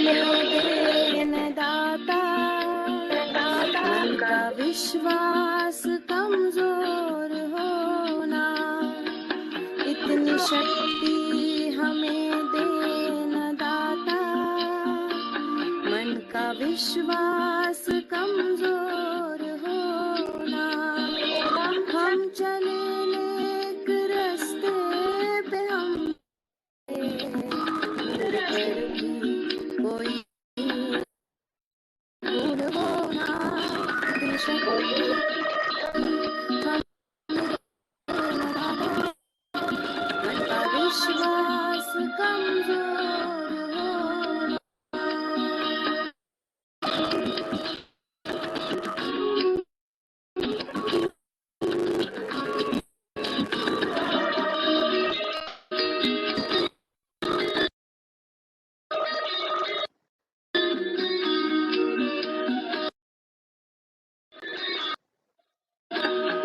Then दाता, मन का विश्वास कमजोर होना, इतनी शक्ति हमें देन दाता, मन का विश्वास कमजोर होना। हम चले नेक रास्ते पे, हम कोई भूल होना, इतनी शक्ति मन का विश्वास कमजोर होना।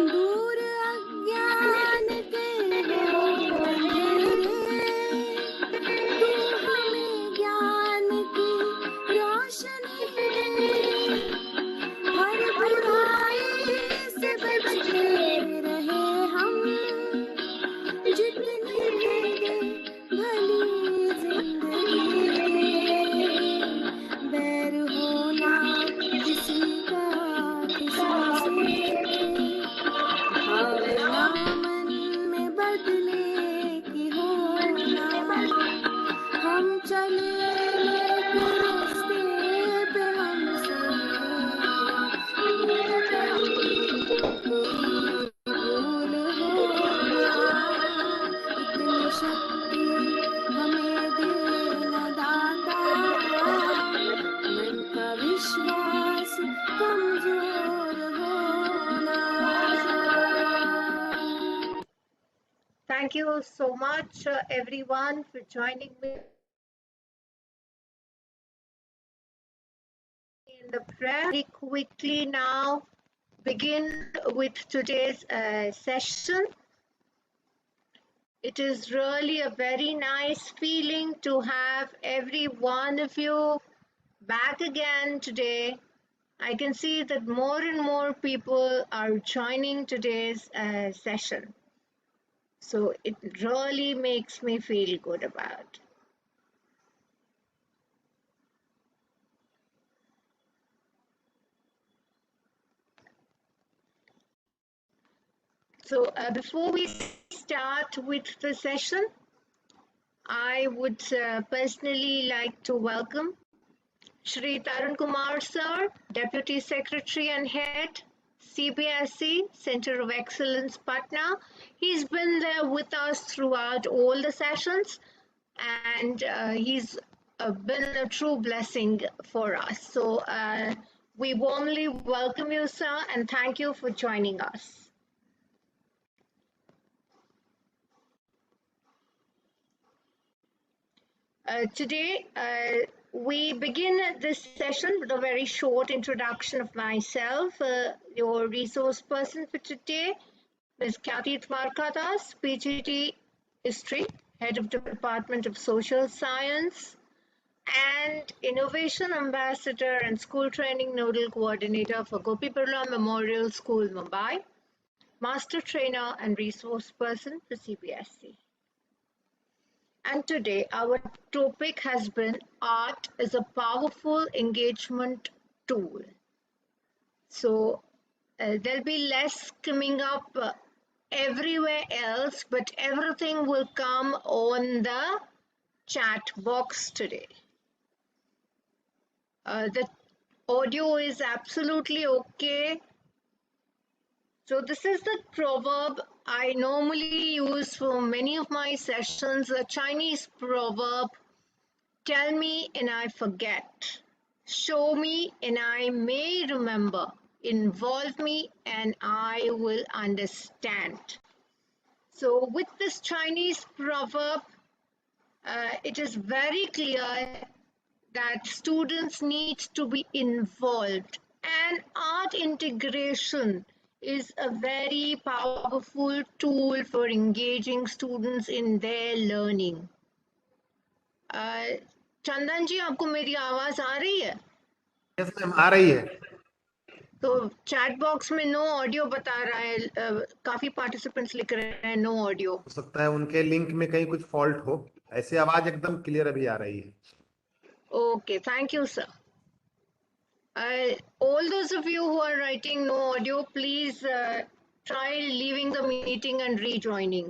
दूर अज्ञान के हो अंधेरे, तू हमें ज्ञान की रोशनी दे, हर बुराई से बचते रहे हम, जितनी दे भली जिंदगी। बैर होना किसी का किसी से, भावना मन में बदले की होना। हम चले नेक रास्ते पे, हमसे कोई भूल होना, इतनी शक्ति हमें देना दाता, मन का विश्वास कमजोर होना। Thank you so much, everyone, for joining me in the prayer. Very quickly now, begin with today's session. It is really a very nice feeling to have every one of you back again today. I can see that more and more people are joining today's session. So it really makes me feel good about. So before we start with the session, I would personally like to welcome Shri Tarun Kumar Sir, Deputy Secretary and Head, CBSE, Center of Excellence, Patna. He's been there with us throughout all the sessions, and he's been a true blessing for us. So we warmly welcome you, sir, and thank you for joining us. Today, we begin this session with a very short introduction of myself, your resource person for today, Ms. Kathy Dwarkadas, PGT History, Head of Department of Social Science, and Innovation Ambassador and School Training Nodal Coordinator for Gopi Birla Memorial School, Mumbai, Master Trainer and Resource Person for CBSE. And today our topic has been art as a powerful engagement tool. So there'll be less coming up everywhere else, but everything will come on the chat box today. The audio is absolutely okay. So this is the proverb I normally use for many of my sessions, a Chinese proverb: tell me and I forget, show me and I may remember, involve me and I will understand. So with this Chinese proverb, it is very clear that students need to be involved, and art integration is a very powerful tool for engaging students in their learning. चंदन जी, आपको मेरी आवाज आ रही है? Yes ma'am, आ रही है। तो chat box में no audio बता रहा है, काफी पार्टिसिपेंट्स लिख रहे हैं नो ऑडियो। हो सकता है उनके लिंक में कहीं कुछ फॉल्ट हो, ऐसे आवाज एकदम क्लियर अभी आ रही है। Okay, thank you, sir. All those of you who are writing no audio, please try leaving the meeting and rejoining.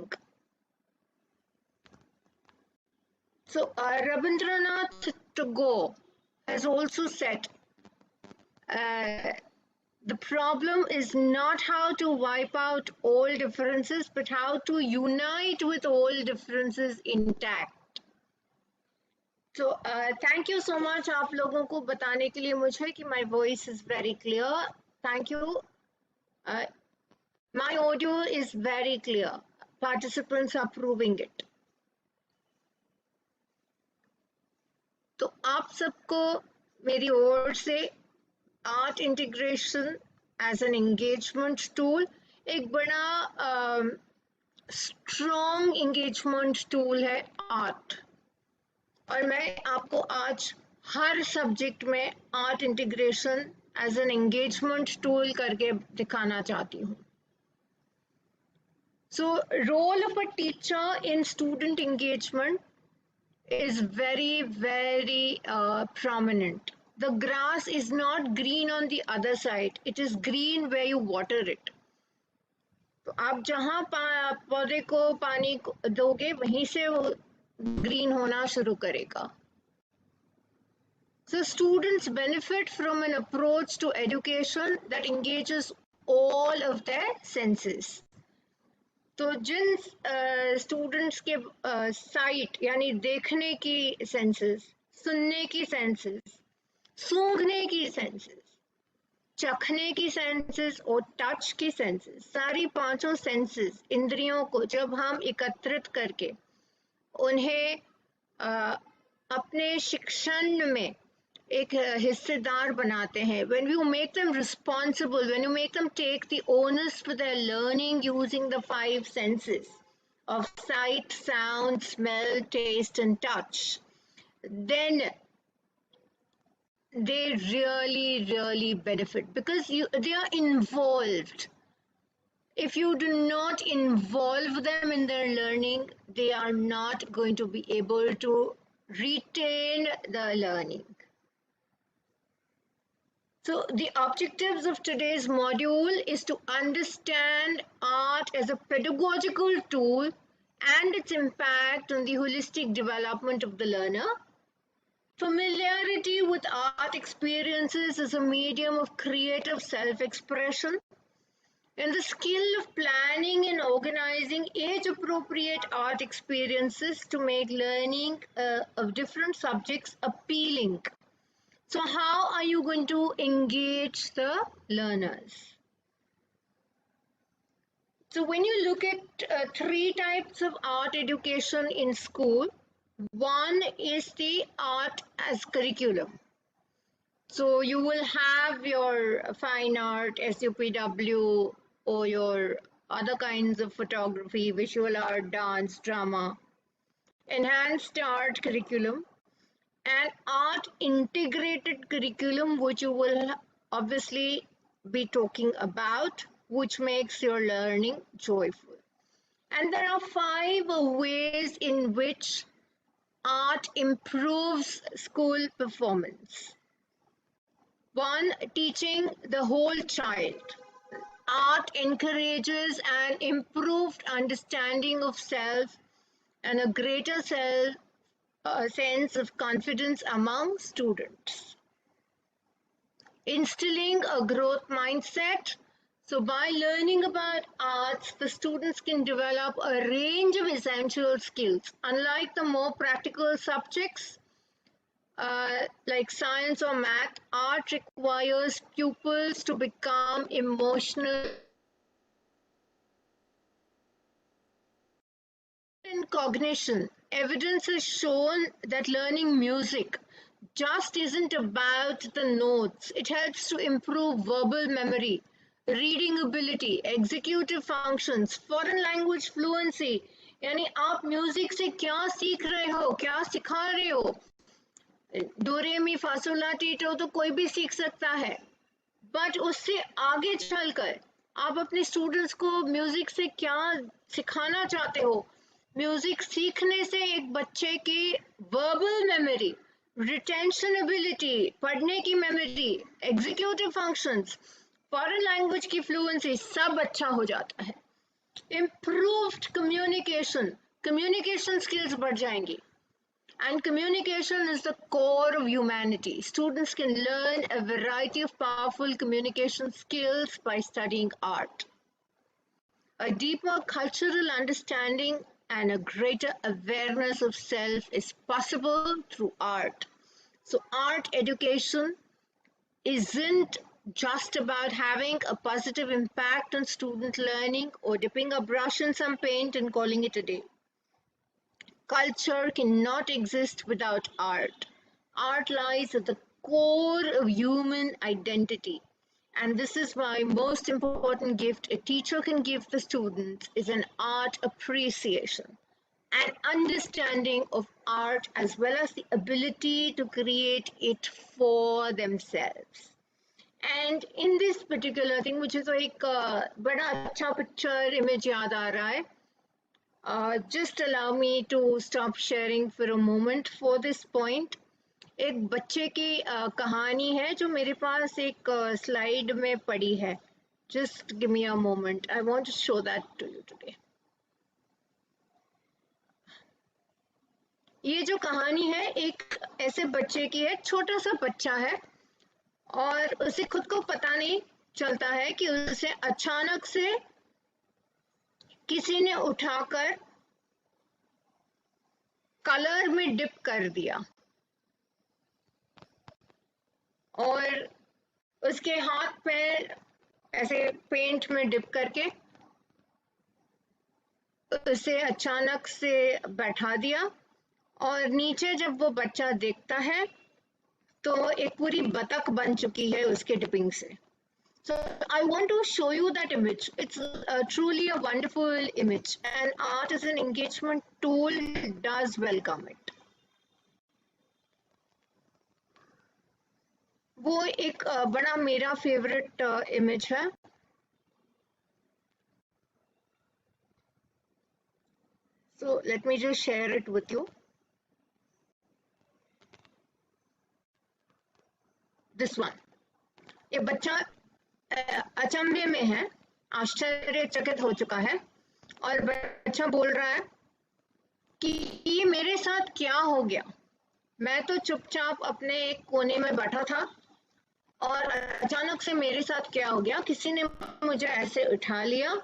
So, Rabindranath Tagore has also said, the problem is not how to wipe out all differences, but how to unite with all differences intact. So, thank you so much आप लोगों को बताने के लिए मुझे कि my voice is very clear. Thank you. My audio is very clear. Participants are proving it. तो आप सबको मेरी ओर से art integration as an engagement tool, एक बड़ा स्ट्रॉन्ग एंगेजमेंट टूल है आर्ट, और मैं आपको आज हर सब्जेक्ट में art integration as an engagement tool करके दिखाना चाहती हूँ. So, role of a teacher in student engagement is very, very prominent. The grass is not green on the other side. It is green where you water it. तो आप जहाँ पौधे को पानी दोगे वहीं से वो ग्रीन होना शुरू करेगा. So students benefit from an approach to education that engages all of their senses. तो जिन स्टूडेंट्स के साइट यानी देखने की सेंसेस, सुनने की सेंसेस, सूंघने की सेंसेस, चखने की सेंसेस और टच की सेंसेस, सारी पांचों सेंसेस इंद्रियों को जब हम एकत्रित करके उन्हें अपने शिक्षण में एक हिस्सेदार बनाते हैं, when you make them responsible, when you make them take the onus for their learning using the 5 senses of sight, sound, smell, taste and touch, then they really benefit because they are involved. If you do not involve them in their learning, they are not going to be able to retain the learning. So the objectives of today's module is to understand art as a pedagogical tool and its impact on the holistic development of the learner. Familiarity with art experiences as a medium of creative self-expression, and the skill of planning and organizing age-appropriate art experiences to make learning of different subjects appealing. So how are you going to engage the learners? So when you look at 3 types of art education in school, one is the art as curriculum. So you will have your fine art, SUPW, or your other kinds of photography, visual art, dance, drama, enhanced art curriculum, and art integrated curriculum, which you will obviously be talking about, which makes your learning joyful. And there are 5 ways in which art improves school performance. 1, teaching the whole child. Art encourages an improved understanding of self and a greater sense of confidence among students. Instilling a growth mindset. So by learning about arts, the students can develop a range of essential skills. Unlike the more practical subjects like science or math, art requires pupils to become emotional and cognition. Evidence has shown that learning music just isn't about the notes. It helps to improve verbal memory, reading ability, executive functions, foreign language fluency. यानी आप music से क्या सीख रहे हो, क्या सिखा रहे हो, डोरेमी फासोला टीटो तो कोई भी सीख सकता है, बट उससे आगे चलकर आप अपने स्टूडेंट्स को म्यूजिक से क्या सिखाना चाहते हो? म्यूजिक सीखने से एक बच्चे की वर्बल मेमोरी, रिटेंशन एबिलिटी, पढ़ने की memory, executive functions, foreign language की फ्लुएंसी सब अच्छा हो जाता है। इम्प्रूव्ड कम्युनिकेशन, कम्युनिकेशन स्किल्स बढ़ जाएंगी। And communication is the core of humanity. Students can learn a variety of powerful communication skills by studying art. A deeper cultural understanding and a greater awareness of self is possible through art. So, art education isn't just about having a positive impact on student learning or dipping a brush in some paint and calling it a day. Culture cannot exist without art. Art lies at the core of human identity. And this is why most important gift a teacher can give the students is an art appreciation, an understanding of art as well as the ability to create it for themselves. And in this particular thing, मुझे तो एक बड़ा अच्छा picture image याद आ रहा है. Just allow me to stop sharing for a moment for this point. एक बच्चे की कहानी है जो मेरे पास एक स्लाइड में पड़ी है. Just give me a moment. I want to show that to you today. ये जो कहानी है एक ऐसे बच्चे की है, छोटा सा बच्चा है और उसे खुद को पता नहीं चलता है कि उसे अचानक से किसी ने उठाकर कलर में डिप कर दिया और उसके हाथ पैर ऐसे पेंट में डिप करके उसे अचानक से बैठा दिया और नीचे जब वो बच्चा देखता है तो एक पूरी बतख बन चुकी है उसके डिपिंग से. So I want to show you that image. It's truly a wonderful image, and art as an engagement tool does welcome it. वो एक बड़ा मेरा फेवरेट इमेज है. So let me just share it with you. This one. ये बच्चा अचंभे में है, आश्चर्यचकित हो चुका है और बच्चा बोल रहा है कि ये मेरे साथ क्या हो गया. मैं तो चुपचाप अपने एक कोने में बैठा था और अचानक से मेरे साथ क्या हो गया, किसी ने मुझे ऐसे उठा लिया,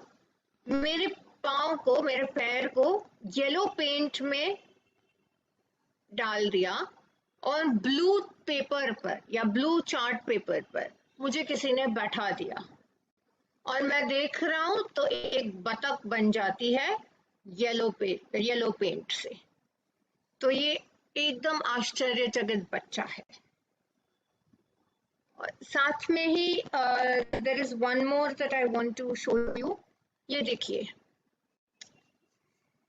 मेरे पाँव को, मेरे पैर को येलो पेंट में डाल दिया और ब्लू पेपर पर या ब्लू चार्ट पेपर पर मुझे किसी ने बैठा दिया और मैं देख रहा हूं तो एक बतख बन जाती है येलो पेंट से. तो ये एकदम आश्चर्यचकित बच्चा है. और साथ में ही there is one more that I want to show you. ये देखिए,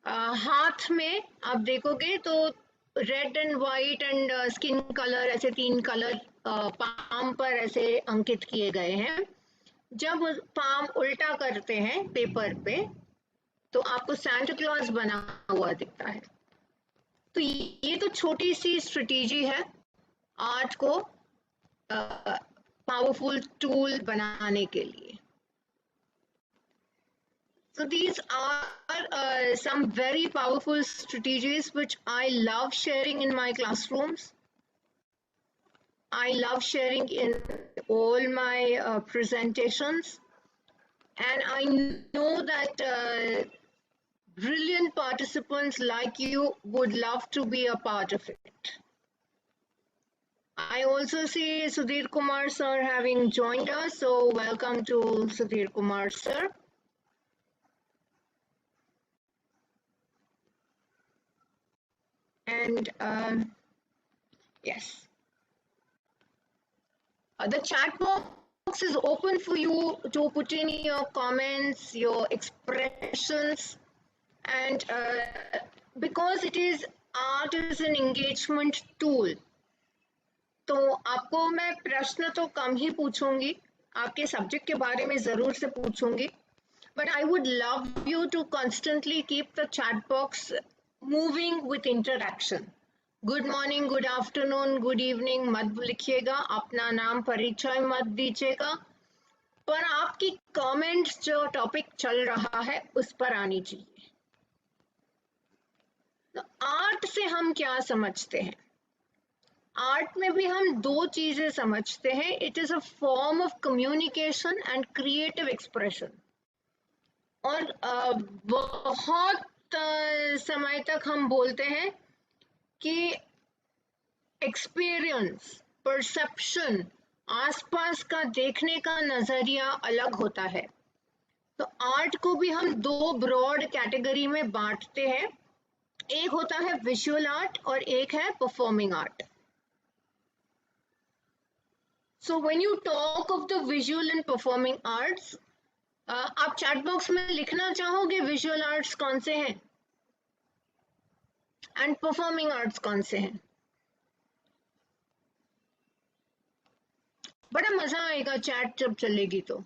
हाथ में आप देखोगे तो red and white and skin colour, ऐसे 3 कलर पाम पर ऐसे अंकित किए गए हैं. जब पाम उल्टा करते हैं पेपर पे तो आपको सांता क्लॉज बना हुआ दिखता है. तो ये तो छोटी सी स्ट्रेटेजी है आर्ट को पावरफुल टूल बनाने के लिए. So these are some very powerful strategies which I love sharing in my classrooms. I love sharing in all my presentations, and I know that brilliant participants like you would love to be a part of it. I also see Sudhir Kumar sir having joined us, so welcome to Sudhir Kumar sir. And yes, the chat box is open for you to put in your comments, your expressions, and because it is art is an engagement tool, तो आपको मैं प्रश्न तो कम ही पूछूंगी, आपके subject के बारे में जरूर से पूछूंगी, but I would love you to constantly keep the chat box moving with interaction. Good morning, good afternoon, good evening मत लिखिएगा, अपना नाम परिचय मत दीजिएगा, पर आपकी कमेंट्स जो टॉपिक चल रहा है उस पर आनी चाहिए। तो आर्ट से हम क्या समझते हैं? आर्ट में भी हम दो चीजें समझते हैं, it is a form of communication and creative expression. और बहुत समय तक हम बोलते हैं कि एक्सपीरियंस, परसेप्शन, आसपास का देखने का नजरिया अलग होता है। तो आर्ट को भी हम दो ब्रॉड कैटेगरी में बांटते हैं, एक होता है विजुअल आर्ट और एक है performing art. So when you talk of the visual and performing arts, आप चैट बॉक्स में लिखना चाहोगे विजुअल आर्ट्स कौन से हैं एंड परफॉर्मिंग आर्ट्स कौन से हैं? बड़ा मजा आएगा चैट जब चलेगी तो।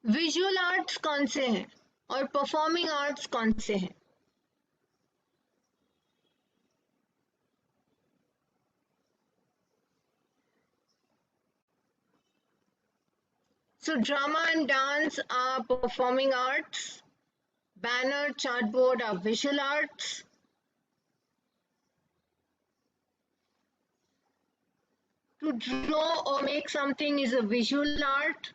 विजुअल आर्ट्स कौन से हैं और परफॉर्मिंग आर्ट्स कौन से हैं? So drama and dance are performing arts, banner, chartboard are visual arts. To draw or make something is a visual art.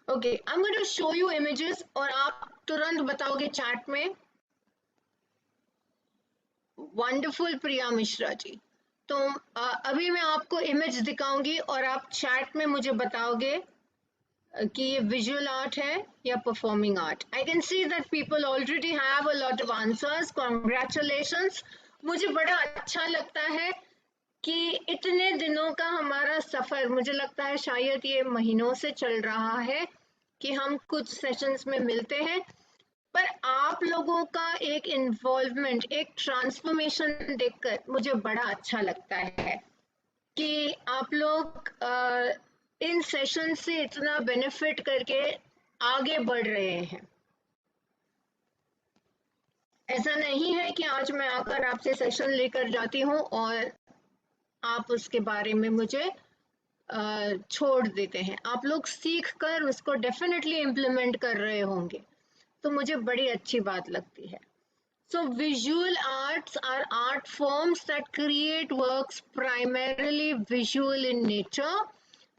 Okay, I'm going to show you images और आप तुरंत बताओगे चैट में। Wonderful Priya Mishra ji, तो अभी मैं आपको इमेज दिखाऊंगी और आप चैट में मुझे बताओगे कि ये विजुअल आर्ट है या performing art. I can see that people already have a lot of answers, congratulations. मुझे बड़ा अच्छा लगता है कि इतने दिनों का हमारा सफर, मुझे लगता है शायद ये महीनों से चल रहा है कि हम कुछ सेशंस में मिलते हैं, पर आप लोगों का एक इन्वॉल्वमेंट, एक ट्रांसफॉर्मेशन देखकर मुझे बड़ा अच्छा लगता है कि आप लोग इन सेशन से इतना बेनिफिट करके आगे बढ़ रहे हैं। ऐसा नहीं है कि आज मैं आकर आपसे सेशन लेकर जाती हूँ और आप उसके बारे में मुझे छोड़ देते हैं। आप लोग सीख कर उसको डेफिनेटली इम्प्लीमेंट कर रहे होंगे, तो मुझे बड़ी अच्छी बात लगती है। So visual arts are art forms that create works primarily visual in nature,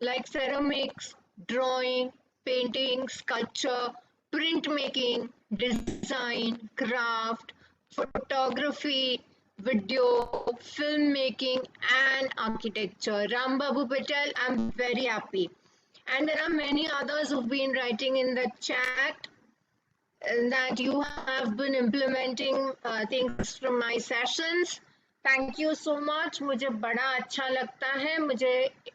like ceramics, drawing, painting, sculpture, printmaking, design, craft, photography, video, filmmaking, and architecture. Ram Babu Patel, I'm very happy. And there are many others who've been writing in the chat that you have been implementing things from my sessions. Thank you so much. मुझे बड़ा अच्छा लगता है, मुझे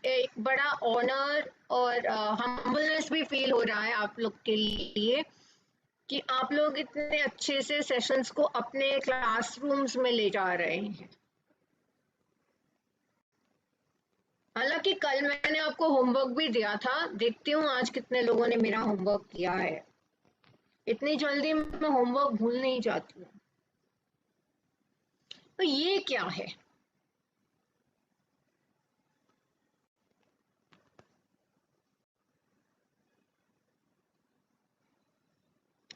एक बड़ा honour और humbleness भी फील हो रहा है आप लोग के लिए कि आप लोग इतने अच्छे से सेशंस को अपने क्लासरूम्स में ले जा रहे हैं। हालांकि कल मैंने आपको होमवर्क भी दिया था, देखती हूँ आज कितने लोगों ने मेरा होमवर्क किया है। इतनी जल्दी मैं होमवर्क भूल नहीं जाती हूँ। तो ये क्या है?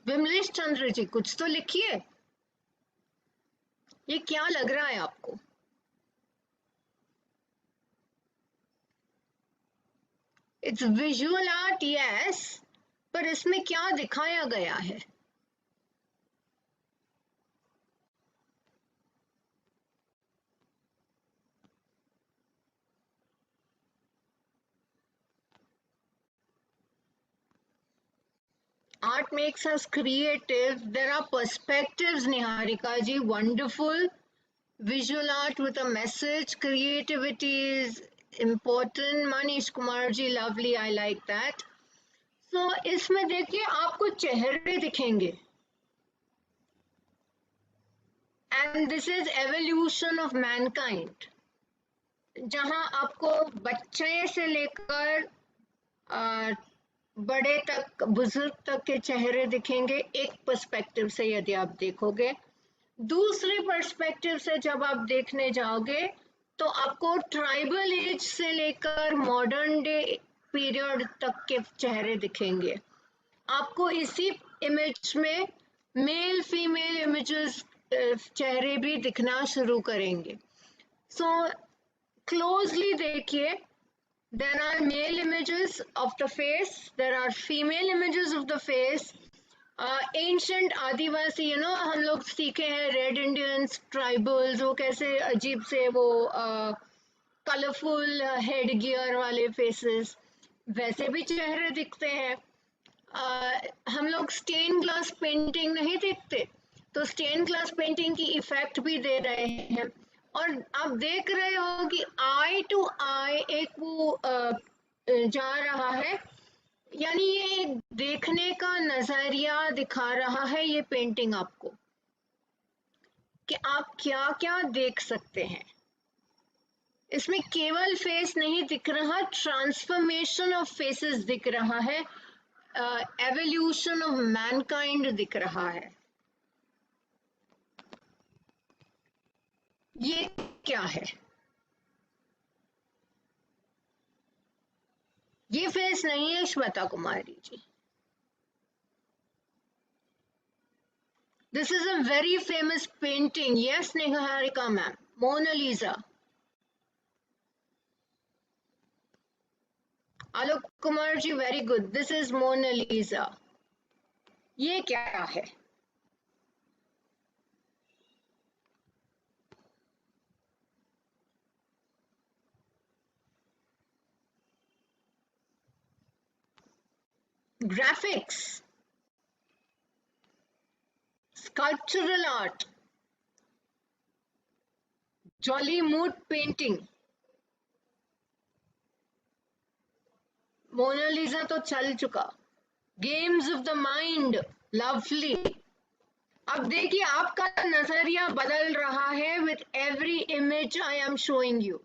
विमलेश चंद्र जी, कुछ तो लिखिए, ये क्या लग रहा है आपको? इट्स विजुअल आर्ट, यस, पर इसमें क्या दिखाया गया है? Art makes us creative. There are perspectives, Niharika ji, wonderful. Visual art with a message. Creativity is important. Manish Kumar ji, lovely. I like that. तो इसमें देखिए आपको चेहरे दिखेंगे, and this is evolution of Mankind, जहां आपको बच्चे से लेकर बड़े तक, बुजुर्ग तक के चेहरे दिखेंगे एक पर्सपेक्टिव से यदि आप देखोगे। दूसरे पर्सपेक्टिव से जब आप देखने जाओगे तो आपको ट्राइबल एज से लेकर मॉडर्न डे पीरियड तक के चेहरे दिखेंगे। आपको इसी इमेज में मेल फीमेल इमेजेस चेहरे भी दिखना शुरू करेंगे। सो क्लोजली देखिए, there are male images of the face, there are female images of the face. Ancient आदिवासी, हम लोग सीखे हैं रेड इंडियंस, ट्राइबल्स, वो कैसे अजीब से वो कलरफुल हेड गियर वाले फेसेस, वैसे भी चेहरे दिखते हैं। हम लोग स्टेन ग्लास पेंटिंग नहीं देखते, तो स्टेन ग्लास पेंटिंग की इफेक्ट भी दे रहे हैं। और आप देख रहे हो कि आई टू आई एक वो जा रहा है, यानी ये एक देखने का नजरिया दिखा रहा है ये पेंटिंग आपको, कि आप क्या क्या देख सकते हैं। इसमें केवल फेस नहीं दिख रहा, ट्रांसफॉर्मेशन ऑफ फेसेस दिख रहा है, एवोल्यूशन ऑफ मैनकाइंड दिख रहा है। ये क्या है? ये फेस नहीं है Shweta Kumari ji. This is a very famous painting, yes Niharika ma'am, Mona Lisa. Alok Kumar ji, very good, this is Mona Lisa. ये क्या है? Graphics, sculptural art, jolly mood painting. Mona Lisa तो चल चुका। Games of the mind, lovely. अब देखिए आपका नजरिया बदल रहा है with every image I am showing you.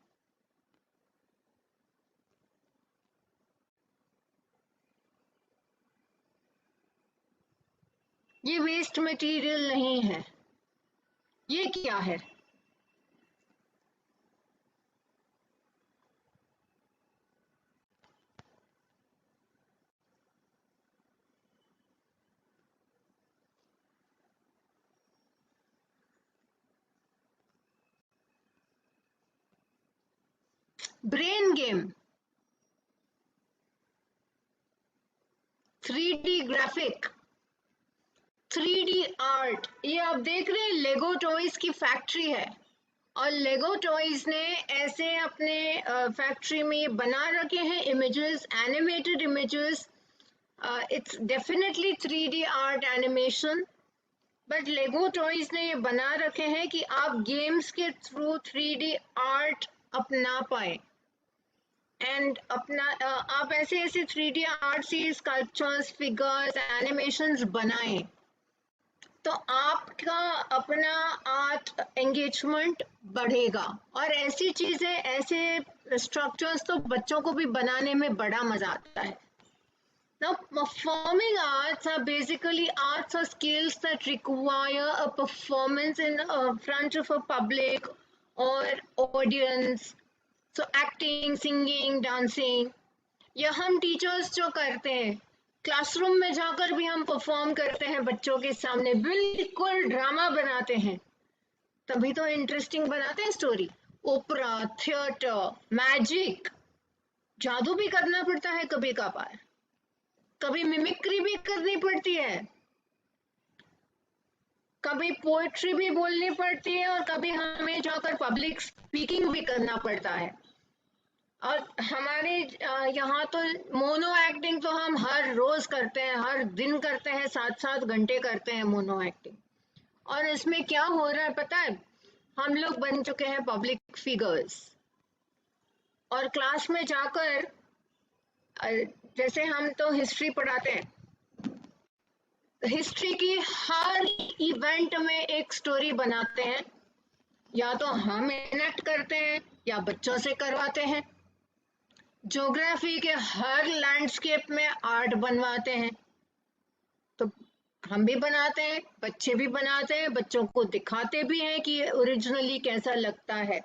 ये वेस्ट मटेरियल नहीं है। ये क्या है? Brain game, 3D graphic, 3D art. ये आप देख रहे हैं लेगो टॉयज की फैक्ट्री है, और लेगो टॉयज ने ऐसे अपने फैक्ट्री में बना रखे हैं images, animated images. It's definitely 3D art animation, but Lego toys ने ये बना रखे हैं कि आप गेम्स के थ्रू 3D आर्ट अपना पाए, एंड अपना आप ऐसे ऐसे 3D आर्ट से स्कल्पचर्स, फिगर्स, एनिमेशंस बनाएं, तो आपका अपना आर्ट एंगेजमेंट बढ़ेगा। और ऐसी चीजें, ऐसे स्ट्रक्चर्स तो बच्चों को भी बनाने में बड़ा मजा आता है। Now, performing arts are basically arts or skills that require a performance in front of a public or audience. So, acting, singing, dancing. या हम टीचर्स जो करते हैं, क्लासरूम में जाकर भी हम परफॉर्म करते हैं बच्चों के सामने, बिल्कुल ड्रामा बनाते हैं, तभी तो इंटरेस्टिंग बनाते हैं स्टोरी। ओपरा, थिएटर, मैजिक, जादू भी करना पड़ता है कभी कभार, कभी मिमिक्री भी करनी पड़ती है, कभी पोएट्री भी बोलनी पड़ती है, और कभी हमें जाकर पब्लिक स्पीकिंग भी करना पड़ता है। और हमारे यहाँ तो मोनो एक्टिंग तो हम हर रोज करते हैं, हर दिन करते हैं, 7-7 घंटे करते हैं मोनो एक्टिंग। और इसमें क्या हो रहा है पता है? हम लोग बन चुके हैं पब्लिक फिगर्स, और क्लास में जाकर जैसे हम तो हिस्ट्री पढ़ाते हैं, हिस्ट्री की हर इवेंट में एक स्टोरी बनाते हैं, या तो हम इनेक्ट करते हैं या बच्चों से करवाते हैं। ज्योग्राफी के हर लैंडस्केप में आर्ट बनवाते हैं, तो हम भी बनाते हैं, बच्चे भी बनाते हैं, बच्चों को दिखाते भी हैं कि ओरिजिनली कैसा लगता है।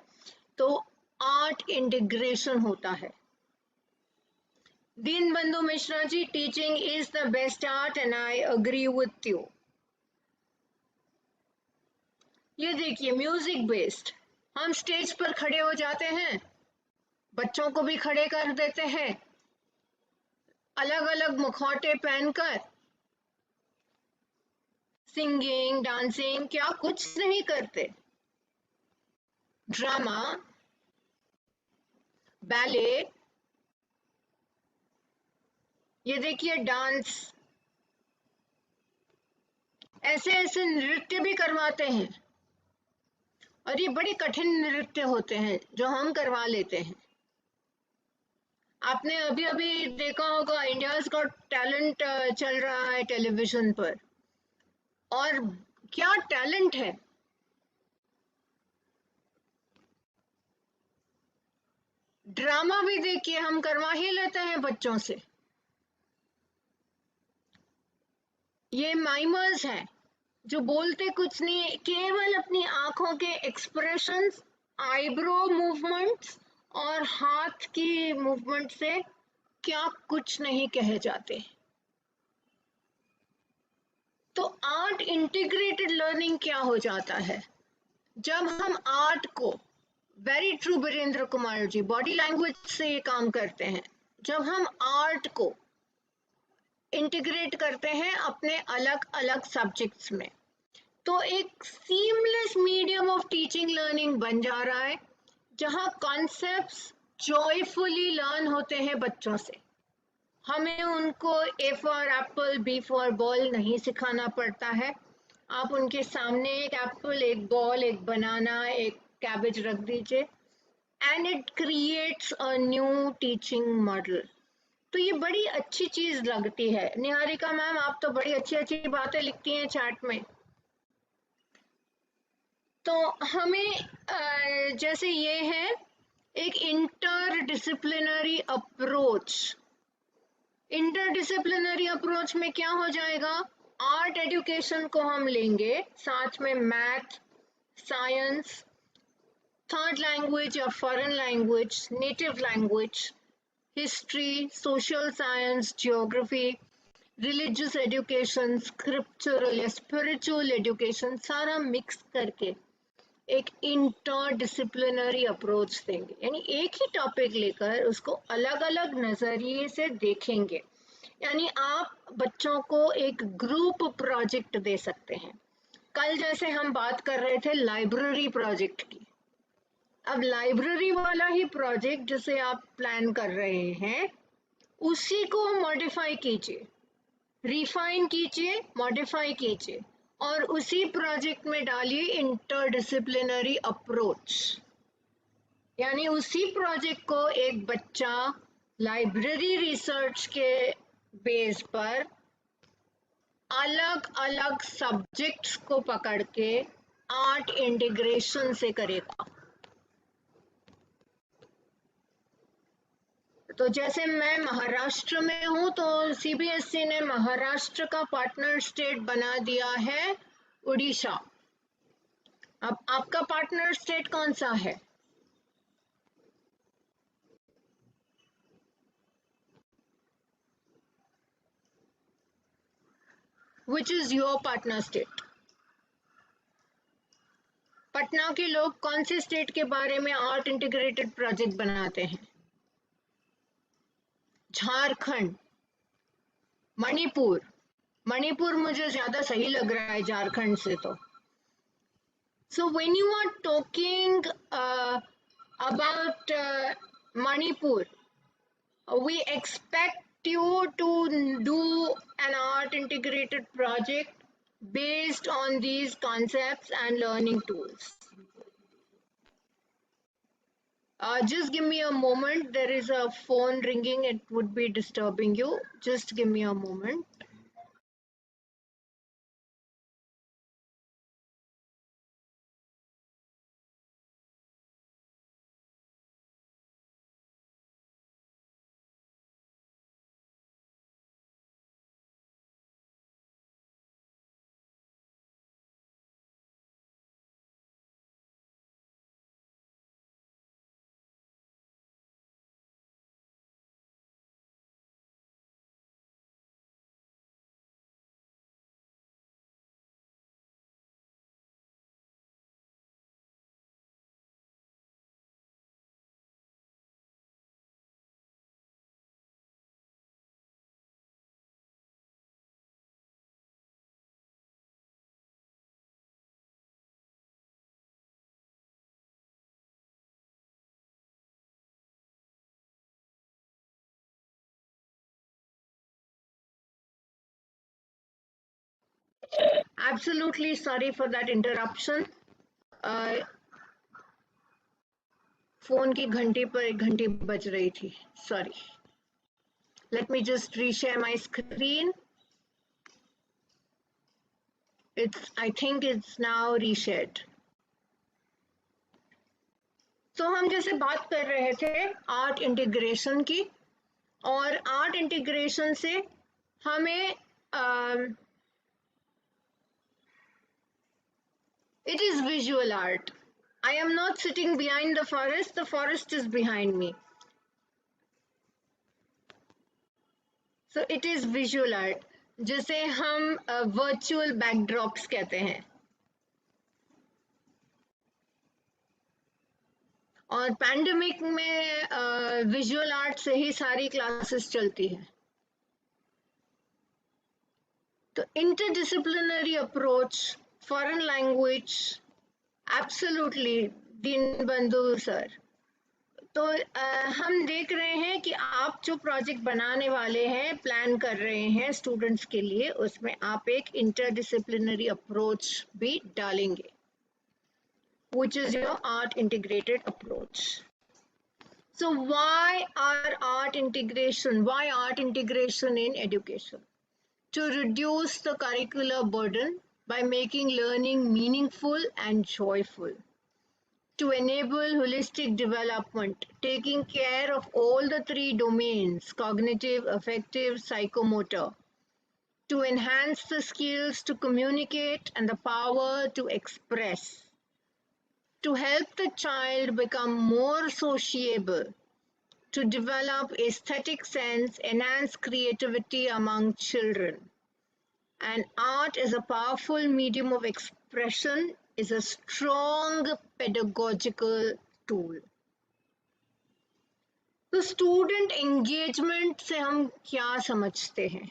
तो आर्ट इंटीग्रेशन होता है। Deenbandhu Mishra ji, teaching is the best art and I agree with you. ये देखिए, म्यूजिक बेस्ड, हम स्टेज पर खड़े हो जाते हैं, बच्चों को भी खड़े कर देते हैं, अलग अलग मुखौटे पहनकर सिंगिंग, डांसिंग, क्या कुछ नहीं करते। ड्रामा, बैले, ये देखिए डांस, ऐसे ऐसे नृत्य भी करवाते हैं, और ये बड़े कठिन नृत्य होते हैं जो हम करवा लेते हैं। आपने अभी अभी देखा होगा, इंडियाज गॉट टैलेंट चल रहा है टेलीविजन पर, और क्या टैलेंट है। ड्रामा भी देखिए हम करवा ही लेते हैं बच्चों से। ये माइमर्स हैं जो बोलते कुछ नहीं, केवल अपनी आंखों के एक्सप्रेशंस, आईब्रो मूवमेंट्स और हाथ की मूवमेंट से क्या कुछ नहीं कहे जाते। तो आर्ट इंटीग्रेटेड लर्निंग क्या हो जाता है, जब हम आर्ट को, very true Virendra Kumar ji, body language से ये काम करते हैं, जब हम आर्ट को इंटीग्रेट करते हैं अपने अलग अलग सब्जेक्ट्स में, तो एक seamless medium of teaching learning बन जा रहा है, जहां कॉन्सेप्ट्स जॉयफुली लर्न होते हैं बच्चों से। हमें उनको A for apple, B for ball नहीं सिखाना पड़ता है। आप उनके सामने एक एप्पल, एक बॉल, एक बनाना, एक कैबेज रख दीजिए, and it creates a new teaching model. तो ये बड़ी अच्छी चीज लगती है। निहारिका मैम, आप तो बड़ी अच्छी अच्छी बातें लिखती हैं चैट में। तो हमें जैसे ये है एक inter disciplinary approach. Interdisciplinary approach में क्या हो जाएगा, आर्ट एजुकेशन को हम लेंगे, साथ में मैथ, साइंस, थर्ड लैंग्वेज या foreign language, native language, history, social science, geography, religious education, scriptural या स्पिरिचुअल एजुकेशन, सारा मिक्स करके एक इंटरडिसिप्लिनरी अप्रोच देंगे। यानी एक ही टॉपिक लेकर उसको अलग अलग नजरिए से देखेंगे। यानी आप बच्चों को एक ग्रुप प्रोजेक्ट दे सकते हैं। कल जैसे हम बात कर रहे थे लाइब्रेरी प्रोजेक्ट की, अब लाइब्रेरी वाला ही प्रोजेक्ट जिसे आप प्लान कर रहे हैं, उसी को मॉडिफाई कीजिए, रिफाइन कीजिए, मॉडिफाई कीजिए, और उसी प्रोजेक्ट में डालिए इंटरडिसिप्लिनरी अप्रोच। यानी उसी प्रोजेक्ट को एक बच्चा लाइब्रेरी रिसर्च के बेस पर अलग अलग सब्जेक्ट्स को पकड़ के आर्ट इंटीग्रेशन से करेगा। तो जैसे मैं महाराष्ट्र में हूं, तो सीबीएसई ने महाराष्ट्र का पार्टनर स्टेट बना दिया है उड़ीसा। अब आपका पार्टनर स्टेट कौन सा है? Which is your partner state? Patna के लोग कौन से स्टेट के बारे में आर्ट इंटीग्रेटेड प्रोजेक्ट बनाते हैं? झारखंड, मणिपुर। मणिपुर मुझे ज्यादा सही लग रहा है झारखंड से तो। So when you are talking about Manipur, we expect you to do an art integrated project based on these concepts and learning tools. Just give me a moment. There is a phone ringing. It would be disturbing you. Just give me a moment. Absolutely sorry for that interruption. Phone की घंटी पर एक घंटी बज रही थी. Sorry. Let me just reshare my screen. I think it's now reshared. तो हम जैसे बात कर रहे थे आर्ट इंटीग्रेशन की, और आर्ट इंटीग्रेशन से हमें it is visual art. I am not sitting behind the forest is behind me. So it is visual art, जिसे हम virtual backdrops कहते हैं. और पैंडेमिक में विजुअल आर्ट से ही सारी क्लासेस चलती है. तो interdisciplinary approach, foreign language, absolutely Deenbandhu sir. तो हम देख रहे हैं कि आप जो प्रोजेक्ट बनाने वाले हैं, प्लान कर रहे हैं स्टूडेंट्स के लिए, उसमें आप एक इंटरडिसिप्लिनरी अप्रोच भी डालेंगे, which is your art integrated approach. So why art integration in education? To reduce the curricular burden by making learning meaningful and joyful. To enable holistic development, taking care of all the three domains, cognitive, affective, psychomotor. To enhance the skills to communicate and the power to express. To help the child become more sociable, to develop aesthetic sense, enhance creativity among children. And art is a powerful medium of expression, is a strong pedagogical tool. तो student engagement से हम क्या समझते हैं?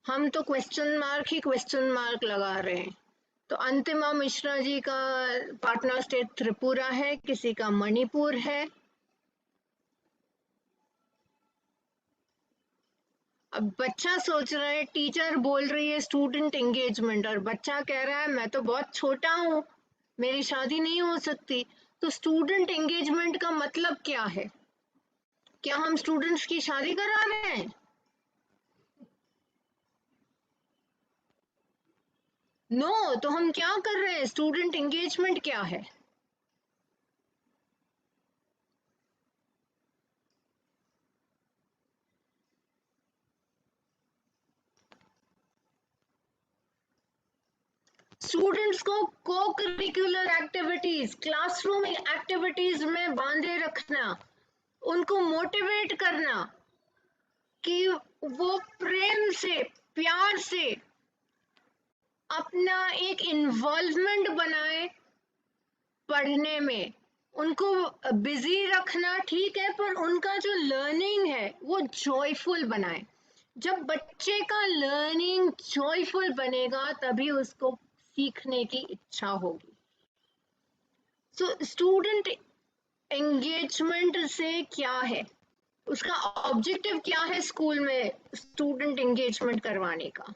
हम तो question mark लगा रहे हैं. तो अंतिमा मिश्रा जी का पार्टनर स्टेट त्रिपुरा है, किसी का मणिपुर है. अब बच्चा सोच रहा है, टीचर बोल रही है स्टूडेंट एंगेजमेंट, और बच्चा कह रहा है मैं तो बहुत छोटा हूँ, मेरी शादी नहीं हो सकती. तो स्टूडेंट एंगेजमेंट का मतलब क्या है? क्या हम स्टूडेंट्स की शादी करा रहे हैं? नो. तो हम क्या कर रहे हैं? स्टूडेंट एंगेजमेंट क्या है? स्टूडेंट्स को को-करिकुलर एक्टिविटीज, क्लासरूम एक्टिविटीज में बांधे रखना, उनको मोटिवेट करना कि वो प्रेम से, प्यार से अपना एक इन्वॉल्वमेंट बनाए पढ़ने में. उनको बिजी रखना ठीक है, पर उनका जो लर्निंग है वो जॉयफुल बनाए. जब बच्चे का लर्निंग जॉयफुल बनेगा तभी उसको सीखने की इच्छा होगी. सो स्टूडेंट एंगेजमेंट से क्या है, उसका ऑब्जेक्टिव क्या है स्कूल में स्टूडेंट एंगेजमेंट करवाने का?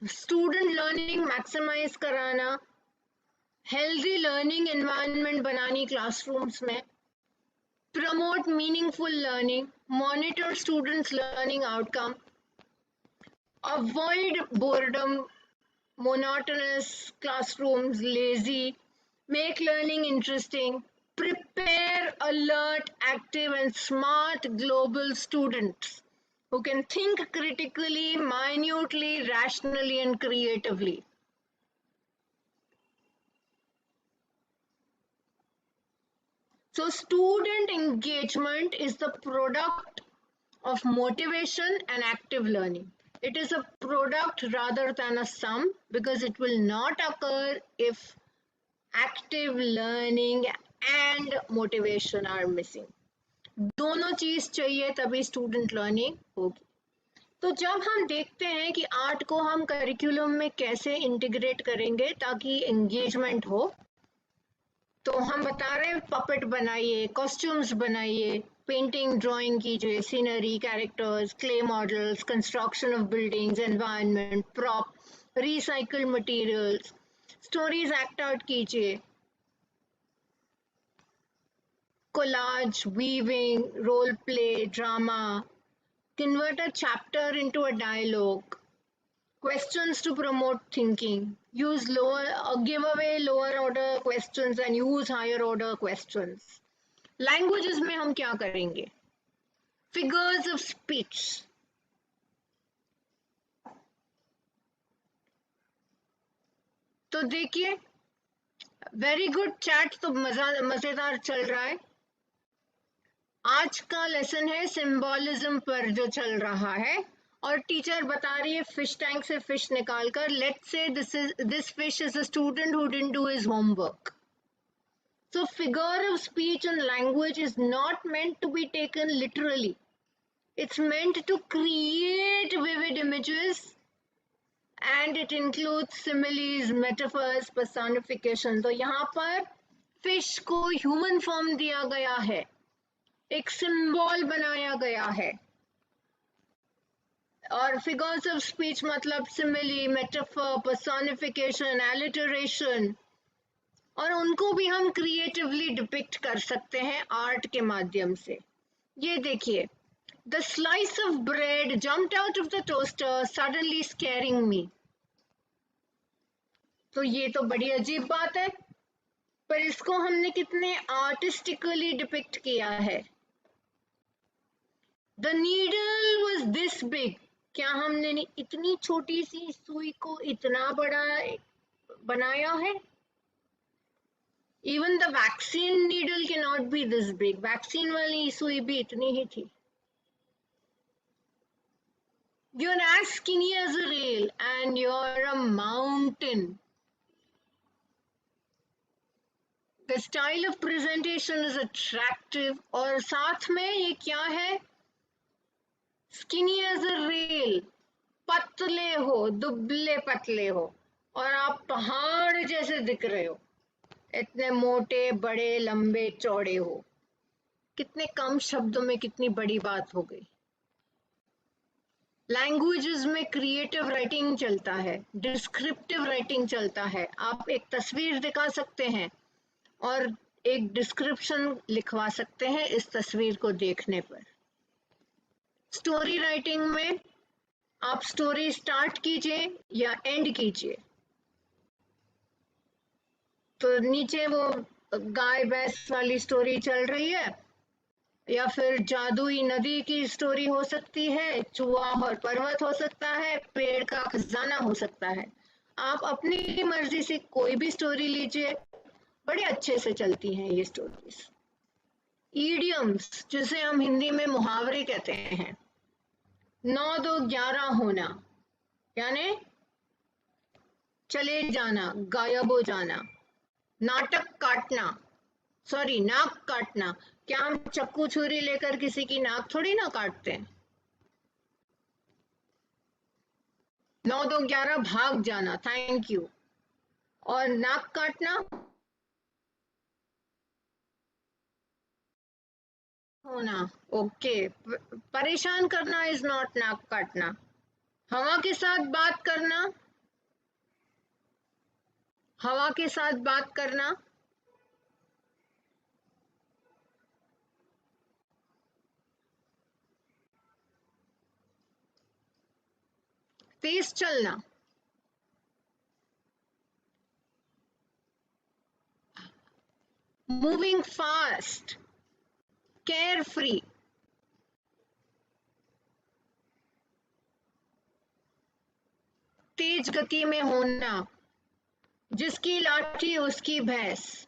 स्टूडेंट लर्निंग मैक्सिमाइज कराना, हेल्दी लर्निंग एनवायरनमेंट बनानी क्लासरूम्स में, promote meaningful learning, monitor students learning outcome, avoid boredom, monotonous classrooms, lazy, make learning interesting, prepare alert, active, and smart global students who can think critically, minutely, rationally, and creatively. So, student engagement is the product of motivation and active learning. It is a product rather than a sum because it will not occur if active learning and motivation are missing. दोनों चीज चाहिए तभी student learning होगी. तो जब हम देखते हैं कि आर्ट को हम करिकुलम में कैसे इंटीग्रेट करेंगे ताकि एंगेजमेंट हो, तो हम बता रहे हैं पपेट बनाइए, कॉस्ट्यूम्स बनाइए, पेंटिंग ड्राइंग कीजिए, scenery, characters, clay models, construction of buildings, environment, prop, recycled materials, stories act out कीजिए, collage, weaving, role play, drama, convert a chapter into a dialogue, questions to promote thinking, use give away lower order questions and use higher order questions. Languages में हम क्या करेंगे? Figures of speech. तो देखिए, very good chat तो मजेदार चल रहा है. आज का लेसन है सिंबॉलिज्म पर जो चल रहा है, और टीचर बता रही है फिश टैंक से फिश निकालकर, let's say this fish is a student who didn't do his homework. So figure of speech and language is not meant to be taken literally. It's meant to create vivid images, and it includes similes, metaphors, personification. तो यहाँ पर fish को human form दिया गया है, एक symbol बनाया गया है, और फिगर्स ऑफ स्पीच मतलब सिमिली, मेटाफर, पर्सोनिफिकेशन, एलिटरेशन, और उनको भी हम क्रिएटिवली डिपिक्ट कर सकते हैं आर्ट के माध्यम से. ये देखिए, the slice of bread jumped out of the toaster suddenly scaring me. तो ये तो बड़ी अजीब बात है, पर इसको हमने कितने आर्टिस्टिकली डिपिक्ट किया है. The needle was this big. क्या हमने इतनी छोटी सी सुई को इतना बड़ा बनाया है? Even the vaccine needle cannot be this big. Vaccine वाली सुई भी इतनी ही थी. You're as skinny as a rail and you're a mountain. The style of presentation is attractive, और साथ में ये क्या है? Skinny as a rail, पतले हो, दुबले पतले हो, और आप पहाड़ जैसे दिख रहे हो, इतने मोटे, बड़े, लंबे, चौड़े हो. कितने कम शब्दों में कितनी बड़ी बात हो गई. लैंग्वेजेस में क्रिएटिव राइटिंग चलता है, डिस्क्रिप्टिव राइटिंग चलता है. आप एक तस्वीर दिखा सकते हैं और एक डिस्क्रिप्शन लिखवा सकते हैं इस तस्वीर को देखने पर. स्टोरी राइटिंग में आप स्टोरी स्टार्ट कीजिए या एंड कीजिए, तो नीचे वो गाय भैंस वाली स्टोरी चल रही है, या फिर जादुई नदी की स्टोरी हो सकती है, चूहा और पर्वत हो सकता है, पेड़ का खजाना हो सकता है. आप अपनी मर्जी से कोई भी स्टोरी लीजिए, बड़े अच्छे से चलती हैं ये स्टोरीज. ईडियम्स, जिसे हम हिंदी में मुहावरे कहते हैं, 9 2 11 होना, यानी चले जाना, गायब हो जाना. नाटक काटना, सॉरी नाक काटना. क्या हम चक्कू छुरी लेकर किसी की नाक थोड़ी ना काटते हैं. 9 2 11 भाग जाना, थैंक यू. और नाक काटना होना, ओके. परेशान करना इज नॉट नाक काटना. हवा के साथ बात करना, हवा के साथ बात करना, तेज चलना, मूविंग फास्ट, केयर फ्री, तेज गति में होना, जिसकी लाठी उसकी भैंस,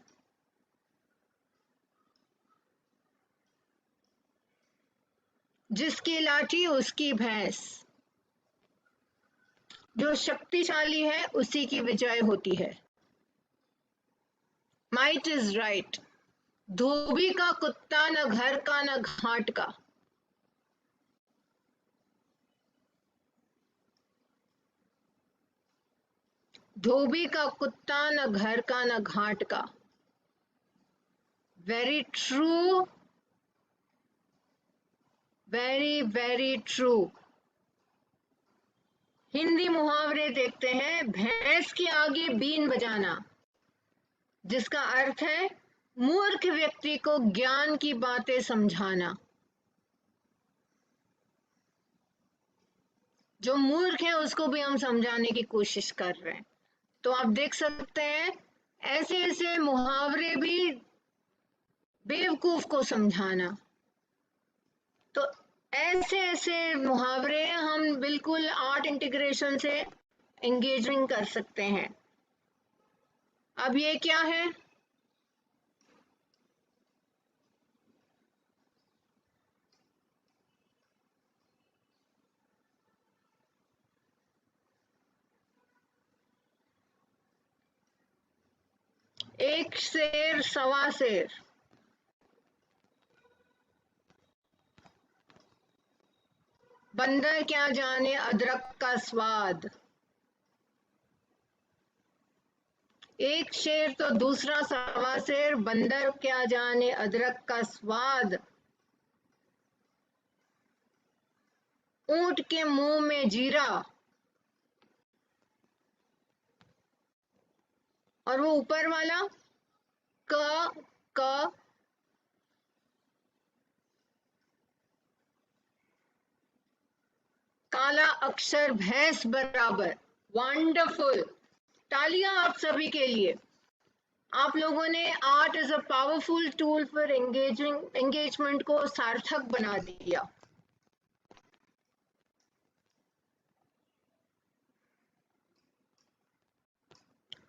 जिसकी लाठी उसकी भैंस, जो शक्तिशाली है उसी की विजय होती है। माइट इज राइट, धोबी का कुत्ता न घर का न घाट का। धोबी का कुत्ता न घर का न घाट का। Very true, very very true. Hindi मुहावरे देखते हैं, भैंस के आगे बीन बजाना, जिसका अर्थ है मूर्ख व्यक्ति को ज्ञान की बातें समझाना। जो मूर्ख है उसको भी हम समझाने की कोशिश कर रहे हैं। तो आप देख सकते हैं ऐसे ऐसे मुहावरे भी बेवकूफ को समझाना। तो ऐसे ऐसे मुहावरे हम बिल्कुल आर्ट इंटीग्रेशन से एंगेजिंग कर सकते हैं। अब ये क्या है? एक शेर सवा शेर। बंदर क्या जाने अदरक का स्वाद। एक शेर तो दूसरा सवा शेर, बंदर क्या जाने अदरक का स्वाद। ऊंट के मुंह में जीरा, और वो ऊपर वाला क काला अक्षर भैंस बराबर। वंडरफुल, तालियां आप सभी के लिए। आप लोगों ने art is a powerful tool for engagement को सार्थक बना दिया।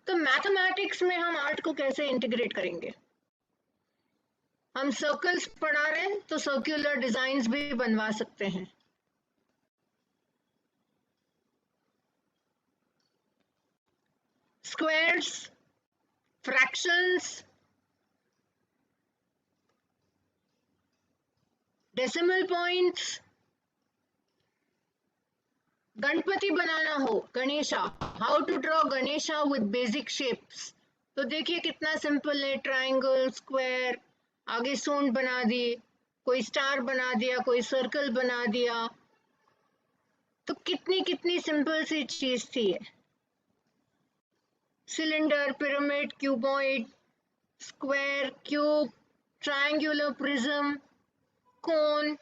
तो मैथमेटिक्स में हम आर्ट को कैसे इंटीग्रेट करेंगे? हम सर्कल्स पढ़ा रहे हैं तो सर्कुलर डिजाइन्स भी बनवा सकते हैं। Squares, fractions, decimal points. Ganpati बनाना हो, Ganesha, how to draw Ganesha with basic shapes. तो देखिए कितना सिंपल है, ट्रायंगल, स्क्वायर, आगे सूंड बना दी, कोई स्टार बना दिया, कोई सर्कल बना दिया। तो कितनी कितनी सिंपल सी चीज थी ये। Cylinder, pyramid, cuboid, square, cube, triangular prism, cone,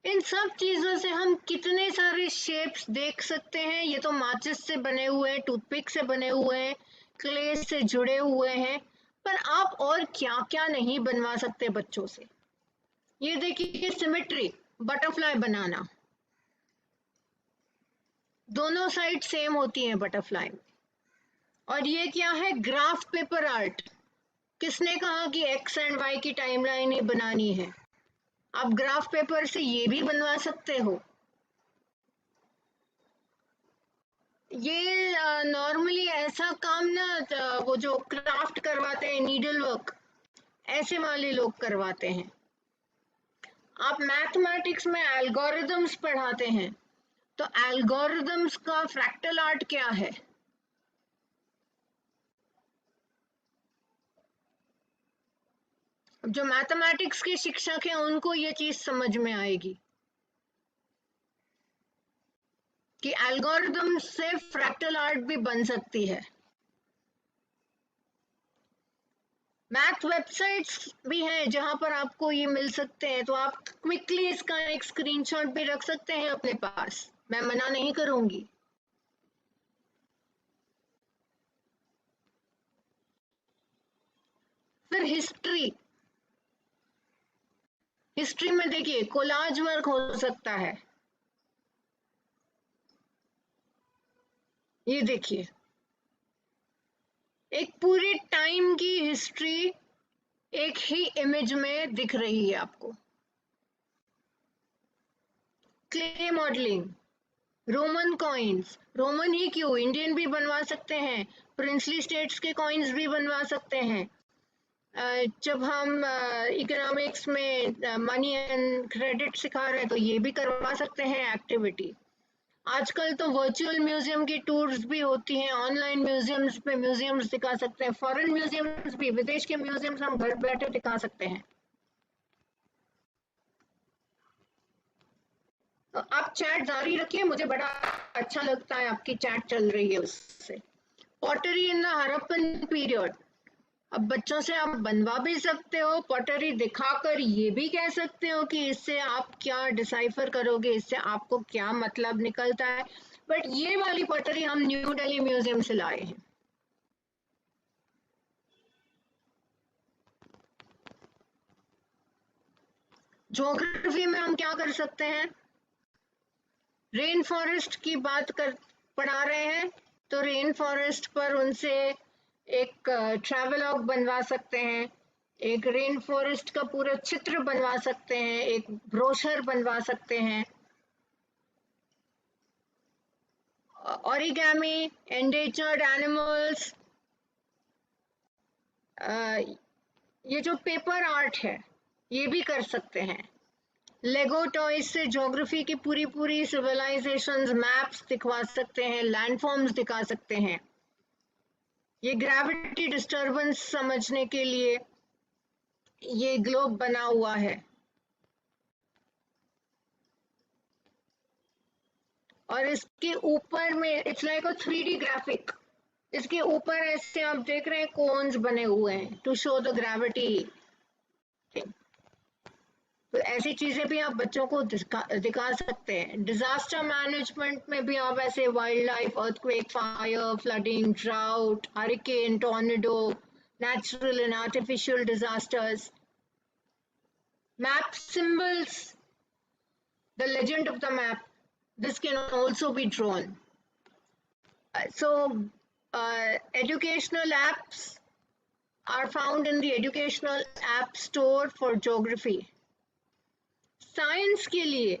इन सब चीजों से हम कितने सारे शेप्स देख सकते हैं। ये तो माचिस से बने हुए हैं, टूथपिक से बने हुए हैं, क्ले से जुड़े हुए हैं, पर आप और क्या क्या नहीं बनवा सकते बच्चों से। ये देखिए सिमेट्री, बटरफ्लाई बनाना, दोनों साइड सेम होती हैं बटरफ्लाई में। और ये क्या है? Graph paper art. किसने कहा कि एक्स एंड वाई की टाइमलाइन ही बनानी है? आप ग्राफ पेपर से ये भी बनवा सकते हो। ये नॉर्मली ऐसा काम ना वो जो क्राफ्ट करवाते हैं, नीडल वर्क, ऐसे वाले लोग करवाते हैं। आप मैथमेटिक्स में एल्गोरिदम्स पढ़ाते हैं, तो एल्गोरिदम्स का फ्रैक्टल आर्ट क्या है? जो मैथमेटिक्स के शिक्षक हैं उनको ये चीज समझ में आएगी कि एल्गोरिदम से फ्रैक्टल आर्ट भी बन सकती है। मैथ वेबसाइट्स भी हैं जहां पर आपको ये मिल सकते हैं, तो आप क्विकली इसका एक स्क्रीनशॉट भी रख सकते हैं अपने पास, मैं मना नहीं करूंगी। फिर हिस्ट्री में देखिए कोलाज वर्क हो सकता है। ये देखिए एक पूरे टाइम की हिस्ट्री एक ही इमेज में दिख रही है आपको। Clay modelling, Roman coins, Roman ही क्यों, इंडियन भी बनवा सकते हैं, प्रिंसली स्टेट्स के कॉइन्स भी बनवा सकते हैं। जब हम इकोनॉमिक्स में मनी एंड क्रेडिट सिखा रहे हैं तो ये भी करवा सकते हैं एक्टिविटी। आजकल तो वर्चुअल म्यूजियम की टूर्स भी होती हैं, ऑनलाइन म्यूजियम्स पे म्यूजियम्स दिखा सकते हैं, फॉरेन म्यूजियम्स भी, विदेश के म्यूजियम्स हम घर बैठे दिखा सकते हैं। तो आप चैट जारी रखिए, मुझे बड़ा अच्छा लगता है आपकी चैट चल रही है उससे। Pottery in the Harappan period, अब बच्चों से आप बनवा भी सकते हो, पॉटरी दिखाकर ये भी कह सकते हो कि इससे आप क्या डिसाइफर करोगे, इससे आपको क्या मतलब निकलता है। बट ये वाली पॉटरी हम न्यू दिल्ली म्यूजियम से लाए हैं। ज्योग्राफी में हम क्या कर सकते हैं, रेन फॉरेस्ट की बात कर पढ़ा रहे हैं तो रेन फॉरेस्ट पर उनसे एक ट्रैवलॉग बनवा सकते हैं, एक रेन फॉरेस्ट का पूरा चित्र बनवा सकते हैं, एक ब्रोशर बनवा सकते हैं। ओरिगेमी, एंडेंजर्ड एनिमल्स, ये जो पेपर आर्ट है ये भी कर सकते हैं। लेगो टॉयज से ज्योग्राफी की पूरी पूरी सिविलाइजेशंस मैप्स दिखवा सकते हैं, लैंडफॉर्म्स दिखा सकते हैं। ये ग्रेविटी डिस्टरबेंस समझने के लिए ये ग्लोब बना हुआ है, और इसके ऊपर में it's like a 3D graphic, इसके ऊपर ऐसे आप देख रहे हैं कोन्स बने हुए हैं टू शो द ग्रेविटी। तो ऐसी चीजें भी आप बच्चों को दिखा सकते हैं। डिजास्टर मैनेजमेंट में भी आप ऐसे wild life, earthquake, fire, flooding, drought, hurricane, tornado, natural and artificial disasters. Map symbols, the legend of the map, this can also be drawn. Educational apps are found in the educational app store for geography. Science के लिए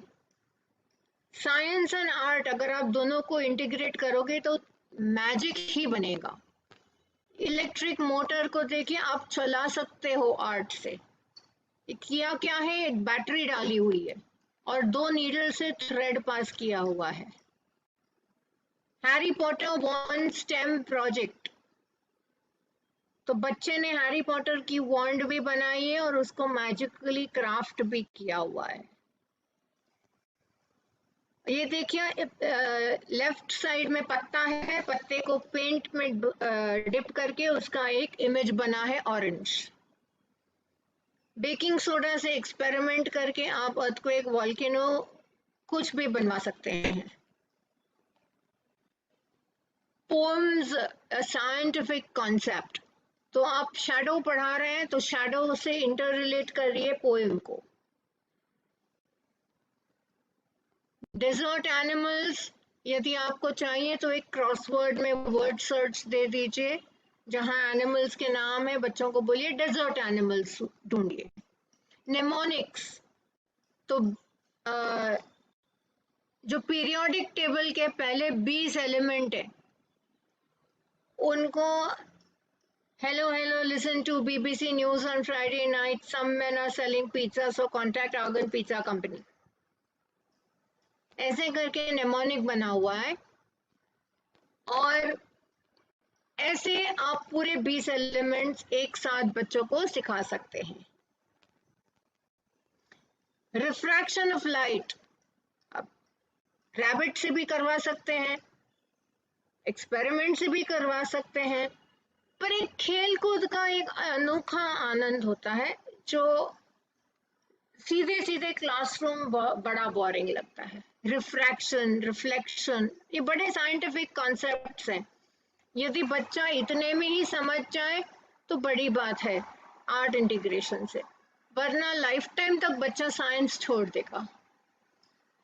science and art अगर आप दोनों को integrate करोगे तो magic ही बनेगा। Electric motor को देखिए आप चला सकते हो आर्ट से, किया क्या है, एक बैटरी डाली हुई है और 2 नीडल से थ्रेड पास किया हुआ है। हैरी पॉटर वॉन्ड स्टेम प्रोजेक्ट, तो बच्चे ने हैरी पॉटर की वॉन्ड भी बनाई है और उसको मैजिकली क्राफ्ट भी किया हुआ है। ये देखिए लेफ्ट साइड में पत्ता है, पत्ते को पेंट में डिप करके उसका एक इमेज बना है ऑरेंज। बेकिंग सोडा से एक्सपेरिमेंट करके आप अर्थक्वेक, वोल्केनो कुछ भी बनवा सकते हैं। पोएम्स साइंटिफिक कॉन्सेप्ट, तो आप शैडो पढ़ा रहे हैं तो शैडो से इंटर रिलेट करिए पोएम को। डेजर्ट एनिमल्स, यदि आपको चाहिए तो एक क्रॉसवर्ड में वर्ड सर्च दे दीजिए जहां एनिमल्स के नाम है, बच्चों को बोलिए डेजर्ट एनिमल्स ढूंढिए। नेमोनिक्स, तो जो पीरियोडिक टेबल के पहले 20 एलिमेंट है उनको hello listen to BBC news on Friday night, some men are selling pizza so contact Argan Pizza Company, ऐसे करके नेमोनिक बना हुआ है। और ऐसे आप पूरे 20 एलिमेंट्स एक साथ बच्चों को सिखा सकते हैं। रिफ्रैक्शन ऑफ लाइट, अब रैबिट से भी करवा सकते हैं, एक्सपेरिमेंट से भी करवा सकते हैं, पर एक खेल कूद का एक अनोखा आनंद होता है जो सीधे सीधे क्लासरूम बड़ा बोरिंग लगता है। रिफ्रैक्शन, रिफ्लेक्शन, ये बड़े साइंटिफिक कॉन्सेप्ट्स हैं। यदि बच्चा इतने में ही समझ जाए तो बड़ी बात है आर्ट इंटीग्रेशन से, वरना लाइफ टाइम तक बच्चा साइंस छोड़ देगा।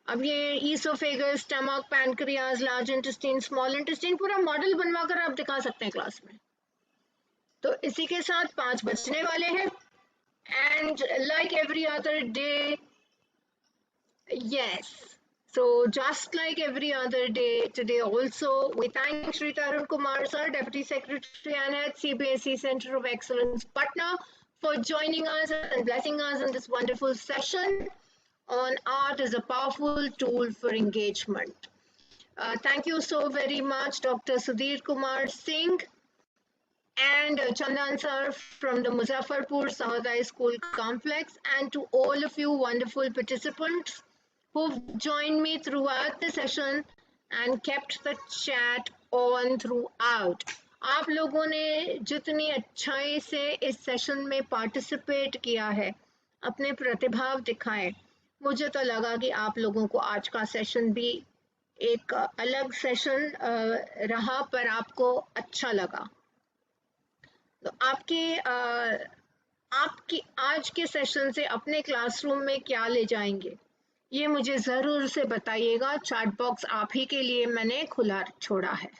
अब ये oesophagus, stomach, pancreas, large intestine, small intestine पूरा मॉडल बनवा कर आप दिखा सकते हैं क्लास में। तो इसी के साथ 5 बजने वाले हैं, and like every other day, yes, so just like every other day, today also we thank Shri Tarun Kumar Sir, Deputy Secretary and at CBSE Center of Excellence, Patna, for joining us and blessing us in this wonderful session on art as a powerful tool for engagement. Thank you so very much, Dr. Sudhir Kumar Singh and Chandan Sir from the Muzaffarpur Sahodai School Complex, and to all of you wonderful participants who've joined me throughout the session and kept the chat on throughout. आप लोगों ने जितनी अच्छाई से इस session में participate किया है, अपने प्रतिभाव दिखाए, मुझे तो लगा कि आप लोगों को आज का सेशन भी एक अलग सेशन रहा, पर आपको अच्छा लगा। तो आपकी आज के सेशन से अपने क्लासरूम में क्या ले जाएंगे, ये मुझे ज़रूर से बताइएगा। चैट बॉक्स आप ही के लिए मैंने खुला छोड़ा है।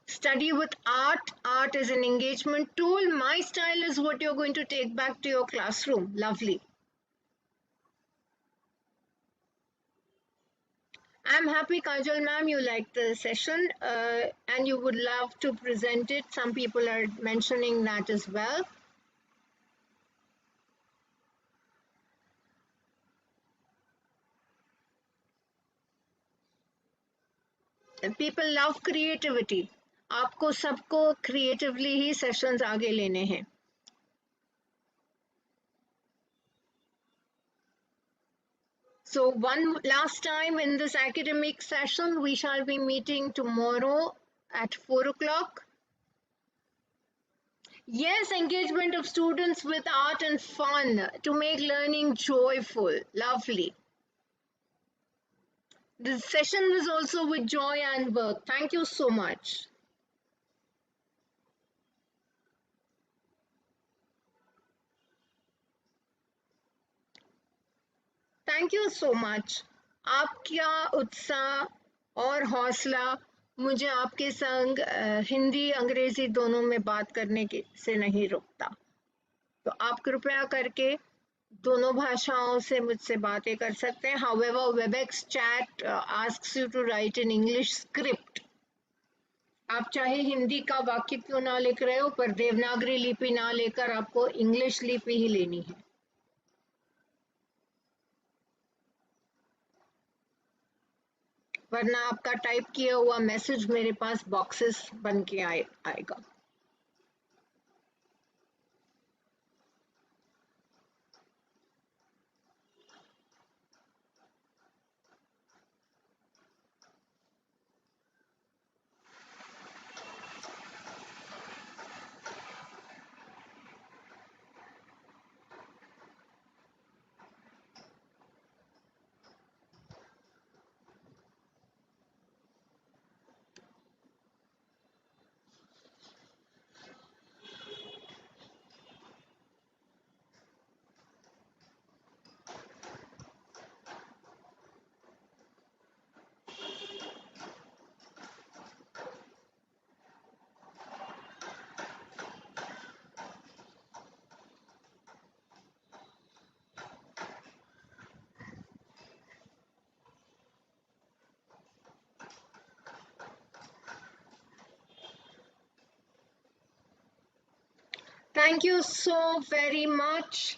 Study with art. Art is an engagement tool. My style is what you're going to take back to your classroom. Lovely. I'm happy, Kajal ma'am, you liked the session and you would love to present it. Some people are mentioning that as well. And people love creativity. आपको सबको creatively ही sessions आगे लेने हैं। So one last time in this academic session, we shall be meeting tomorrow at 4 o'clock. Yes, engagement of students with art and fun to make learning joyful. Lovely. This session was also with joy and work. Thank you so much. Thank you so much. आपका उत्साह और हौसला मुझे आपके संग हिंदी अंग्रेजी दोनों में बात करने के से नहीं रोकता। तो आप कृपया करके दोनों भाषाओं से मुझसे बातें कर सकते हैं। However, WebEx chat asks you to write in English script. आप चाहे हिंदी का वाक्य क्यों ना लिख रहे हो, पर देवनागरी लिपि ना लेकर आपको इंग्लिश लिपि ही लेनी है। वरना आपका टाइप किया हुआ मैसेज मेरे पास बॉक्सेस बन के आएगा। Thank you so very much.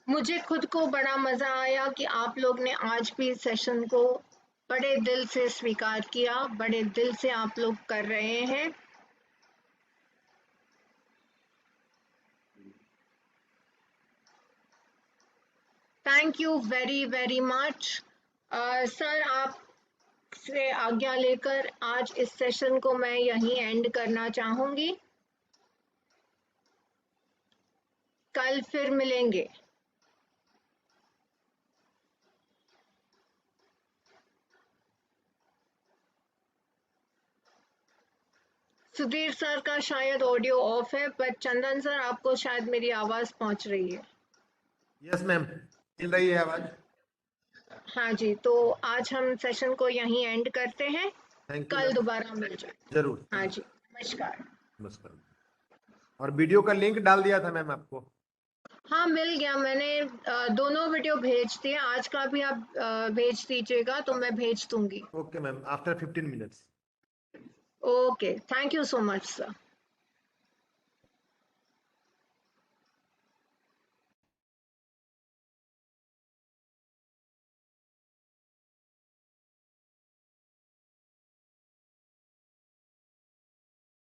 मुझे खुद को बड़ा मजा आया कि आप लोग ने आज भी सेशन को बड़े दिल से स्वीकार किया, बड़े दिल से आप लोग कर रहे हैं। Thank you very very much. Sir, आप से आज्ञा लेकर आज इस सेशन को मैं यहीं एंड करना चाहूंगी। कल फिर मिलेंगे। सुधीर सर का शायद ऑडियो ऑफ है, पर चंदन सर आपको शायद मेरी आवाज पहुंच रही है। यस मैम, मिल रही है आवाज। हाँ जी, तो आज हम सेशन को यहीं एंड करते हैं। थैंक यू कल मैम, दोबारा मिल जाए। जरूर। हाँ जी, नमस्कार। नमस्कार। और वीडियो का लिंक डाल दिया था मैम आपको। हाँ, मिल गया। मैंने दोनों वीडियो भेज दिए। आज का भी आप भेज दीजिएगा तो मैं भेज दूंगी। Okay ma'am, after 15 minutes. Okay, thank you so much sir.